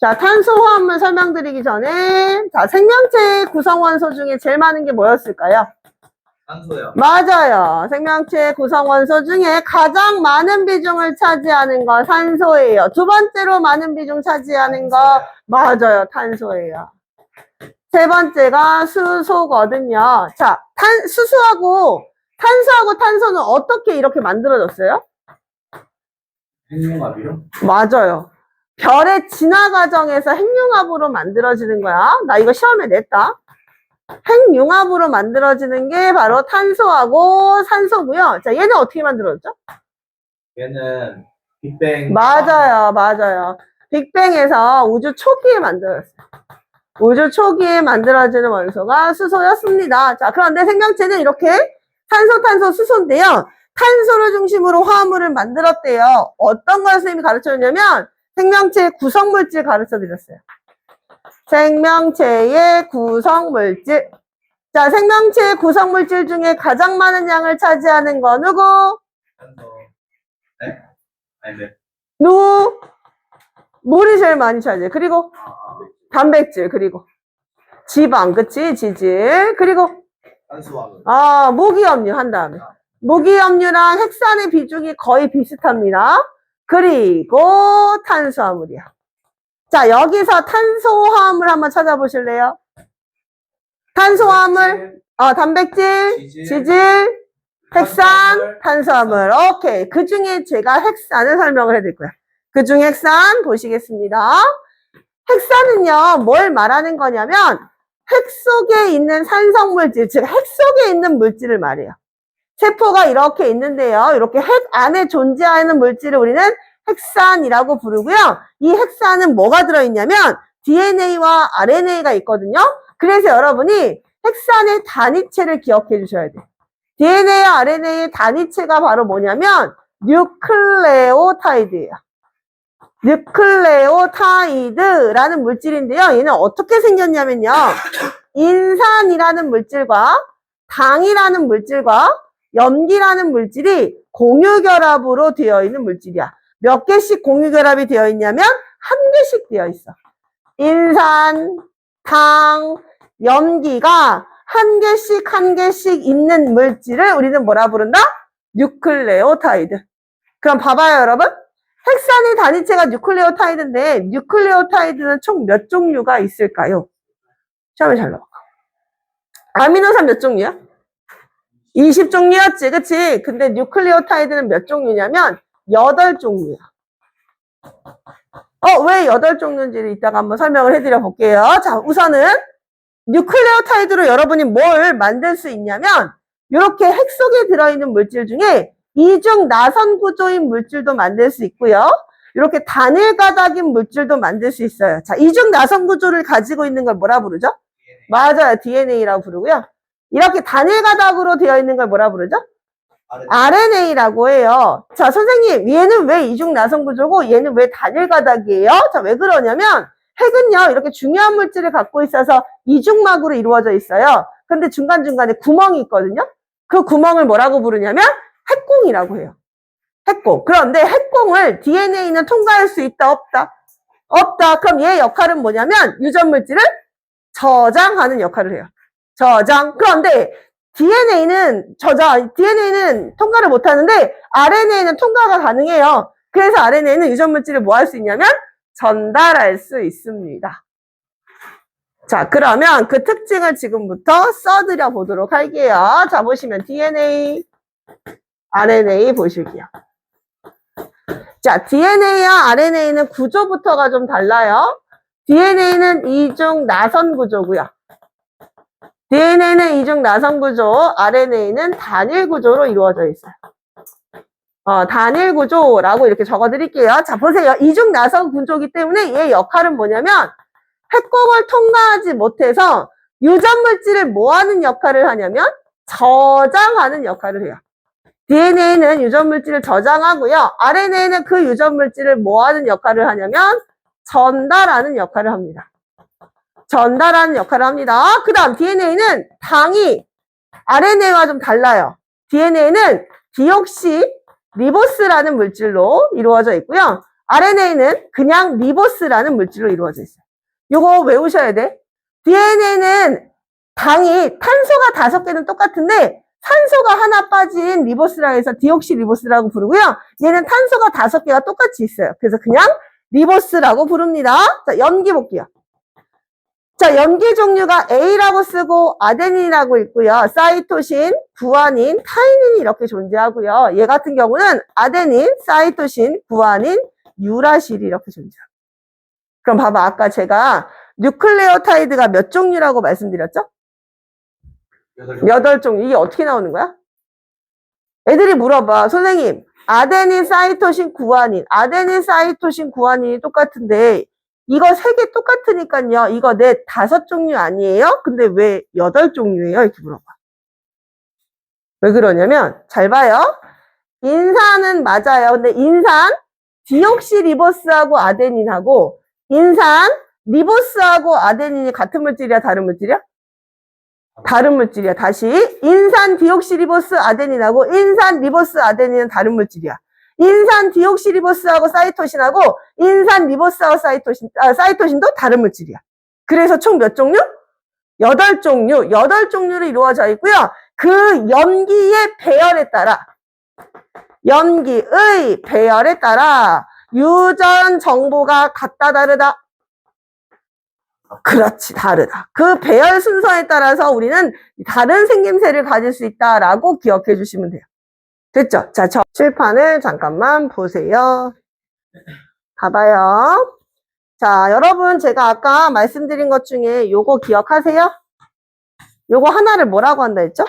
자, 탄소화합물 설명드리기 전에, 자, 생명체의 구성원소 중에 제일 많은 게 뭐였을까요? 탄소요. 맞아요. 생명체 구성원소 중에 가장 많은 비중을 차지하는 거 산소예요. 두 번째로 많은 비중 차지하는 거 맞아요. 탄소예요. 세 번째가 수소거든요. 자, 수소하고 탄소하고 탄소는 어떻게 이렇게 만들어졌어요? 핵융합이요? 맞아요. 별의 진화 과정에서 핵융합으로 만들어지는 거야. 나 이거 시험에 냈다. 핵융합으로 만들어지는 게 바로 탄소하고 산소고요. 자, 얘는 어떻게 만들어졌죠? 얘는 빅뱅. 맞아요, 맞아요. 빅뱅에서 우주 초기에 만들어졌어요. 우주 초기에 만들어지는 원소가 수소였습니다. 자, 그런데 생명체는 이렇게 산소, 탄소, 수소인데요. 탄소를 중심으로 화합물을 만들었대요. 어떤 걸 선생님이 가르쳐줬냐면 생명체의 구성물질 가르쳐드렸어요. 생명체의 구성물질. 자, 생명체의 구성물질 중에 가장 많은 양을 차지하는 거 누구? 탄소. 네? 아닌데. 누구? 물이 제일 많이 차지해. 그리고 단백질, 그리고 지방, 그치? 지질. 그리고 탄수화물. 무기염류 한 다음에. 무기염류랑 핵산의 비중이 거의 비슷합니다. 그리고 탄수화물이야. 자, 여기서 탄소화합물 한번 찾아보실래요? 탄소화물, 단백질, 지질, 핵산, 탄수화물. 오케이. 그 중에 제가 핵산을 설명을 해드릴 거예요. 그 중에 핵산 보시겠습니다. 핵산은요, 뭘 말하는 거냐면, 핵 속에 있는 산성물질, 즉, 핵 속에 있는 물질을 말해요. 세포가 이렇게 있는데요. 이렇게 핵 안에 존재하는 물질을 우리는 핵산이라고 부르고요. 이 핵산은 뭐가 들어있냐면 DNA와 RNA가 있거든요. 그래서 여러분이 핵산의 단위체를 기억해 주셔야 돼요. DNA와 RNA의 단위체가 바로 뭐냐면 뉴클레오타이드예요. 뉴클레오타이드라는 물질인데요. 얘는 어떻게 생겼냐면요. 인산이라는 물질과 당이라는 물질과 염기라는 물질이 공유결합으로 되어 있는 물질이야. 몇 개씩 공유결합이 되어 있냐면 한 개씩 되어 있어. 인산, 당, 염기가 한 개씩 한 개씩 있는 물질을 우리는 뭐라 부른다? 뉴클레오타이드. 그럼 봐봐요, 여러분. 핵산의 단위체가 뉴클레오타이드인데 뉴클레오타이드는 총 몇 종류가 있을까요? 시험에 잘 나와. 아미노산 몇 종류야? 20종류였지, 그치? 근데 뉴클레오타이드는 몇 종류냐면 8종류야. 왜 8종류인지를 이따가 한번 설명을 해드려 볼게요. 자, 우선은 뉴클레오타이드로 여러분이 뭘 만들 수 있냐면 이렇게 핵 속에 들어있는 물질 중에 이중 나선 구조인 물질도 만들 수 있고요. 이렇게 단일 가닥인 물질도 만들 수 있어요. 자, 이중 나선 구조를 가지고 있는 걸 뭐라 부르죠? 맞아요. DNA라고 부르고요. 이렇게 단일 가닥으로 되어 있는 걸 뭐라 부르죠? RNA라고 해요. 자, 선생님, 얘는 왜 이중 나선 구조고 얘는 왜 단일 가닥이에요? 자, 왜 그러냐면 핵은요, 이렇게 중요한 물질을 갖고 있어서 이중막으로 이루어져 있어요. 근데 중간중간에 구멍이 있거든요. 그 구멍을 뭐라고 부르냐면 핵공이라고 해요. 핵공. 그런데 핵공을 DNA는 통과할 수 있다, 없다? 없다. 그럼 얘의 역할은 뭐냐면 유전물질을 저장하는 역할을 해요. 저장. 그런데 DNA는 통과를 못 하는데 RNA는 통과가 가능해요. 그래서 RNA는 유전물질을 뭐 할 수 있냐면 전달할 수 있습니다. 자, 그러면 그 특징을 지금부터 써드려 보도록 할게요. 자, 보시면 DNA, RNA 보실게요. 자, DNA와 RNA는 구조부터가 좀 달라요. DNA는 이중 나선 구조고요. DNA는 이중 나선 구조, RNA는 단일 구조로 이루어져 있어요. 단일 구조라고 이렇게 적어 드릴게요. 자, 보세요. 이중 나선 구조이기 때문에 얘의 역할은 뭐냐면 핵공을 통과하지 못해서 유전물질을 뭐 하는 역할을 하냐면 저장하는 역할을 해요. DNA는 유전물질을 저장하고요. RNA는 그 유전물질을 뭐 하는 역할을 하냐면 전달하는 역할을 합니다. 전달하는 역할을 합니다. 그 다음 DNA는 당이 RNA와 좀 달라요. DNA는 디옥시 리보스라는 물질로 이루어져 있고요. RNA는 그냥 리보스라는 물질로 이루어져 있어요. 요거 외우셔야 돼. DNA는 당이 탄소가 5개는 똑같은데 산소가 하나 빠진 리보스라 해서 디옥시리보스라고 부르고요. 얘는 탄소가 5개가 똑같이 있어요. 그래서 그냥 리보스라고 부릅니다. 자, 염기 볼게요. 자, 염기 종류가 A라고 쓰고 아데닌이라고 있고요. 사이토신, 구아닌, 타이닌이 이렇게 존재하고요. 얘 같은 경우는 아데닌, 사이토신, 구아닌, 유라실이 이렇게 존재해요. 그럼 봐봐. 아까 제가 뉴클레오타이드가 몇 종류라고 말씀드렸죠? 8종류. 이게 어떻게 나오는 거야? 애들이 물어봐. 선생님, 아데닌, 사이토신, 구아닌. 아데닌, 사이토신, 구아닌이 똑같은데 이거 3개 똑같으니까요. 이거 5종류 아니에요? 근데 왜 8종류예요? 이렇게 물어봐. 왜 그러냐면 잘 봐요. 인산은 맞아요. 근데 인산, 디옥시리보스하고 아데닌하고 인산, 리보스하고 아데닌이 같은 물질이야? 다른 물질이야? 다른 물질이야. 다시 인산 디옥시리보스 아데닌하고 인산 리보스 아데닌은 다른 물질이야. 인산 디옥시리보스하고 사이토신하고 인산 리보스하고 사이토신도 다른 물질이야. 그래서 총 몇 종류? 8종류. 8종류로 이루어져 있고요. 그 염기의 배열에 따라 염기의 배열에 따라 유전 정보가 같다 다르다. 그렇지, 다르다. 그 배열 순서에 따라서 우리는 다른 생김새를 가질 수 있다라고 기억해 주시면 돼요. 됐죠? 자, 저 칠판을 잠깐만 보세요. 봐봐요. 자, 여러분 제가 아까 말씀드린 것 중에 요거 기억하세요? 요거 하나를 뭐라고 한다 했죠?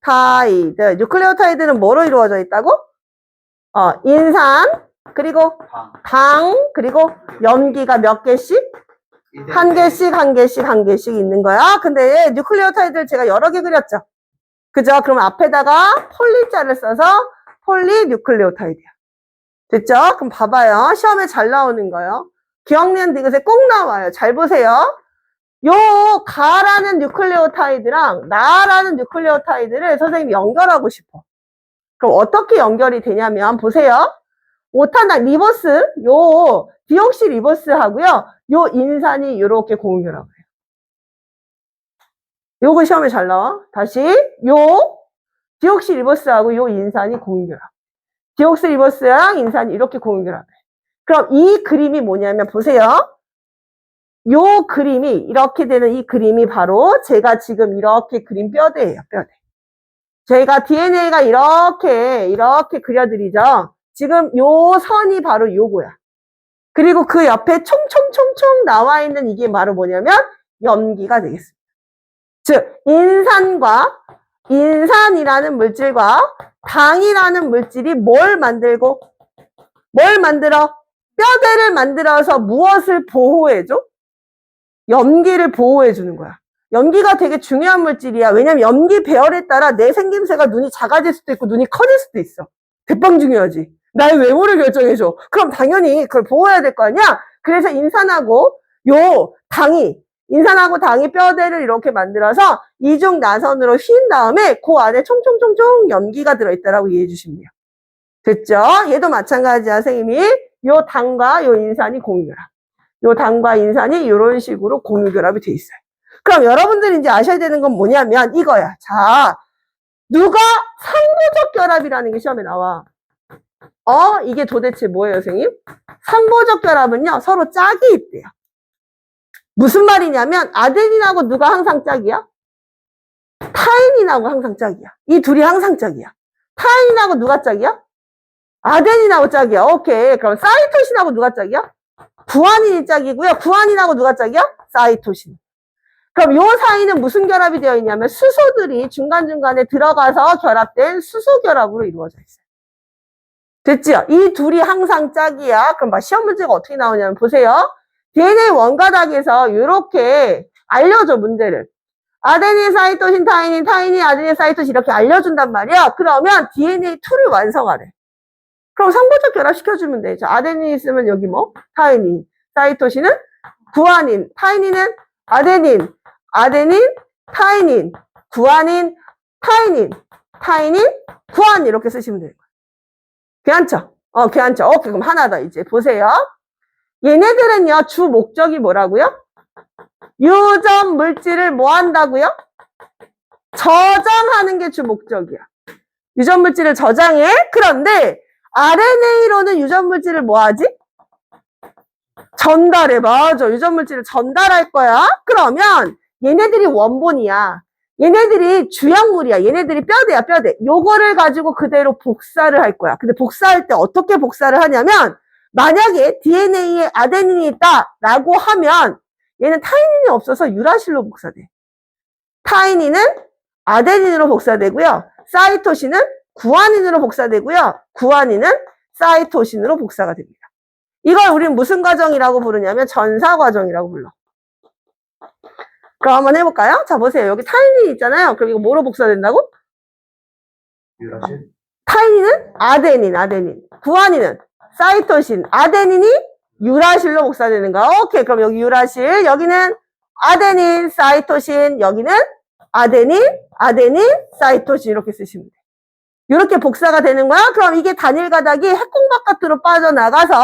뉴클레오타이드. 뉴클레오타이드는 뭐로 이루어져 있다고? 인산, 그리고 당, 그리고 염기가 몇 개씩? 한 개씩 있는 거야. 근데 뉴클레오타이드를 제가 여러 개 그렸죠. 그죠? 그럼 앞에다가 폴리자를 써서 폴리뉴클레오타이드야. 됐죠? 그럼 봐봐요. 시험에 잘 나오는 거요. 기억니은 디귿에 꼭 나와요. 잘 보세요. 요 가라는 뉴클레오타이드랑 나라는 뉴클레오타이드를 선생님이 연결하고 싶어. 그럼 어떻게 연결이 되냐면 보세요. 오탄당 리보스, 요 디옥시 리보스하고요. 요 인산이 이렇게 공유라고 해요. 요거 시험에 잘 나와. 다시 요 디옥시 리보스하고 요 인산이 공유라. 디옥시 리보스랑 인산이 이렇게 공유라. 그럼 이 그림이 뭐냐면 보세요. 요 그림이 이렇게 되는 이 그림이 바로 제가 지금 이렇게 그린 뼈대예요. 뼈대. 제가 DNA가 이렇게 그려드리죠. 지금 요 선이 바로 요거야. 그리고 그 옆에 총총총총 나와 있는 이게 바로 뭐냐면 염기가 되겠습니다. 즉 인산이라는 물질과 당이라는 물질이 뭘 만들어? 뼈대를 만들어서 무엇을 보호해줘? 염기를 보호해주는 거야. 염기가 되게 중요한 물질이야. 왜냐면 염기 배열에 따라 내 생김새가 눈이 작아질 수도 있고 눈이 커질 수도 있어. 대빵 중요하지. 나의 외모를 결정해줘. 그럼 당연히 그걸 보호해야 될 거 아니야? 그래서 인산하고 당이 뼈대를 이렇게 만들어서 이중 나선으로 휜 다음에 그 안에 총총총총 염기가 들어있다라고 이해해 주시면 돼요. 됐죠? 얘도 마찬가지야, 선생님이. 요 당과 요 인산이 공유결합. 요 당과 인산이 이런 식으로 공유결합이 돼 있어요. 그럼 여러분들이 이제 아셔야 되는 건 뭐냐면 이거야. 자, 누가 상보적 결합이라는 게 시험에 나와. 이게 도대체 뭐예요, 선생님? 상보적 결합은요, 서로 짝이 있대요. 무슨 말이냐면 아데닌하고 누가 항상 짝이야? 타인인하고 항상 짝이야. 이 둘이 항상 짝이야. 타인인하고 누가 짝이야? 아데닌하고 짝이야. 오케이. 그럼 사이토신하고 누가 짝이야? 구아닌이 짝이고요. 구아닌하고 누가 짝이야? 사이토신. 그럼 요 사이는 무슨 결합이 되어 있냐면 수소들이 중간중간에 들어가서 결합된 수소 결합으로 이루어져 있어요. 됐죠? 이 둘이 항상 짝이야. 그럼 시험 문제가 어떻게 나오냐면 보세요. DNA 원가닥에서 이렇게 알려줘, 문제를. 아데닌, 사이토신, 타이닌, 아데닌, 사이토신 이렇게 알려준단 말이야. 그러면 DNA2를 완성하래. 그럼 상보적 결합시켜주면 돼. 자, 아데닌 있으면 여기 타이닌, 사이토신은 구아닌, 타이닌은 아데닌, 타이닌, 구아닌, 타이닌, 타이닌, 구안 이렇게 쓰시면 되는 거예요. 괜찮죠? 괜찮죠? 오케이, 그럼 하나 더 이제 보세요. 얘네들은요, 주 목적이 뭐라고요? 유전 물질을 뭐 한다고요? 저장하는 게 주 목적이야. 유전 물질을 저장해. 그런데 RNA로는 유전 물질을 뭐 하지? 전달해. 맞아. 유전 물질을 전달할 거야. 그러면 얘네들이 원본이야. 얘네들이 주약물이야. 얘네들이 뼈대야, 뼈대. 요거를 가지고 그대로 복사를 할 거야. 근데 복사할 때 어떻게 복사를 하냐면, 만약에 DNA에 아데닌이 있다라고 하면 얘는 타이닌이 없어서 유라실로 복사돼. 타이닌은 아데닌으로 복사되고요. 사이토신은 구아닌으로 복사되고요. 구아닌은 사이토신으로 복사가 됩니다. 이걸 우리는 무슨 과정이라고 부르냐면 전사 과정이라고 불러. 그럼 한번 해볼까요? 자, 보세요. 여기 타이닌이 있잖아요. 그럼 이거 뭐로 복사된다고? 유라실? 타이닌은 아데닌. 구아닌은 사이토신. 아데닌이 유라실로 복사되는 거야. 오케이. 그럼 여기 유라실. 여기는 아데닌, 사이토신. 여기는 아데닌, 사이토신. 이렇게 쓰시면 돼요. 이렇게 복사가 되는 거야. 그럼 이게 단일 가닥이 핵공 바깥으로 빠져나가서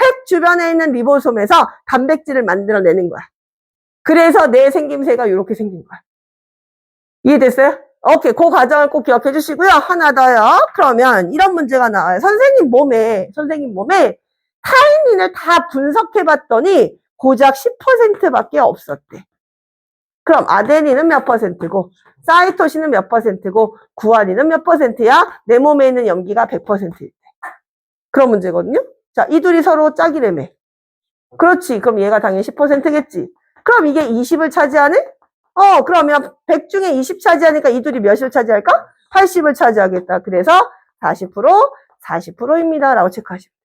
핵 주변에 있는 리보솜에서 단백질을 만들어내는 거야. 그래서 내 생김새가 이렇게 생긴 거야. 이해됐어요? 오케이. 그 과정을 꼭 기억해 주시고요. 하나 더요. 그러면 이런 문제가 나와요. 선생님 몸에 타이닌을 다 분석해 봤더니 고작 10%밖에 없었대. 그럼 아데닌은 몇 %고 사이토신은 몇 %고 구아닌은 몇 %야? 내 몸에 있는 염기가 100%일 때. 그런 문제거든요. 자, 이 둘이 서로 짝이라며. 그렇지. 그럼 얘가 당연히 10%겠지. 그럼 이게 20을 차지하네? 그러면 100 중에 20 차지하니까 이 둘이 몇을 차지할까? 80을 차지하겠다. 그래서 40%입니다. 라고 체크하시면 돼요.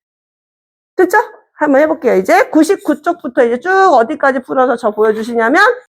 됐죠? 한번 해볼게요. 이제 99쪽부터 이제 쭉 어디까지 풀어서 저 보여주시냐면